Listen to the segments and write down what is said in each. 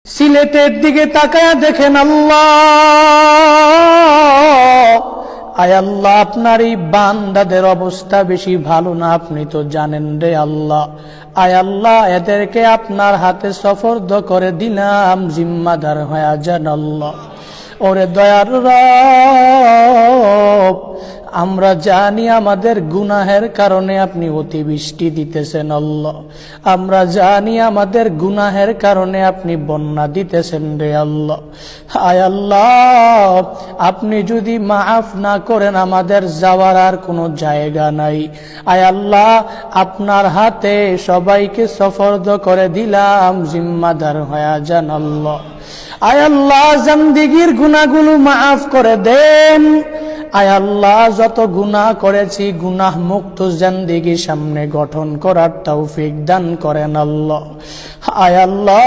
সিলেটের দিকে তাকায়া দেখেন আল্লাহ, আয় আল্লাহ, আপনার এই বান্দাদের অবস্থা বেশি ভালো না, আপনি তো জানেন রে আল্লাহ। আয় আল্লাহ, এদেরকে আপনার হাতে সফর্দ করে দিলাম, জিম্মাদার হয়ে যান আল্লাহ। ওরে দয়ার রব, আমরা জানি আমাদের গুনাহের কারণে আপনি অতিবৃষ্টি দিতেছেন আল্লাহ, আমরা জানি আমাদের গুনাহের কারণে আপনি বন্যা দিতেছেন রে আল্লাহ। আয় আল্লাহ, আপনি যদি মাফ না করেন আমাদের যাওয়ার আর কোনো জায়গা নাই। আয় আল্লাহ, আপনার হাতে সবাইকে সফর্দ করে দিলাম, জিম্মাদার হয়ে যান আল্লাহ। আয় আল্লাহ, জিন্দেগীর গুনাহগুলো মাফ করে দেন। আয় আল্লাহ, যত গুনাহ করেছি গুনাহ মুক্ত জিন্দেগি সামনে গঠন করার তৌফিক দান করেন আল্লাহ। আয় আল্লাহ,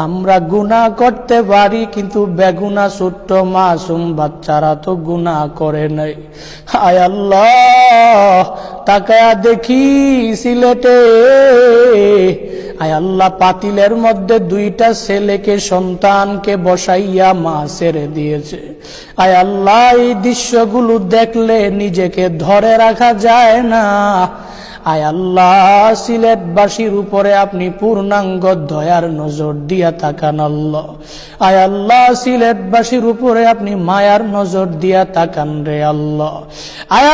আমরা গুনাহ করতে পারি কিন্তু বেগুনাহ ছোট্ট মাসুম বাচ্চারা তো গুনাহ করে নাই। আয় আল্লাহ, তাকায়া দেখি সিলেটে, আয় আল্লাহ, পাতিলের মধ্যে দুইটা ছেলেকে সন্তানকে বসাইয়া মা ছেড়ে দিয়েছে। আয় আল্লাহ, এই দৃশ্যগুলো দেখলে নিজেকে ধরে রাখা যায় না। আয় আল্লাহ, সিলেটবাসীর উপরে আপনি পূর্ণাঙ্গ দয়ার নজর দিয়া তাকান আল্লাহ। আয় আল্লাহ, সিলেটবাসীর উপরে আপনি মায়ার নজর দিয়া তাকান রে আল্লাহ। আয়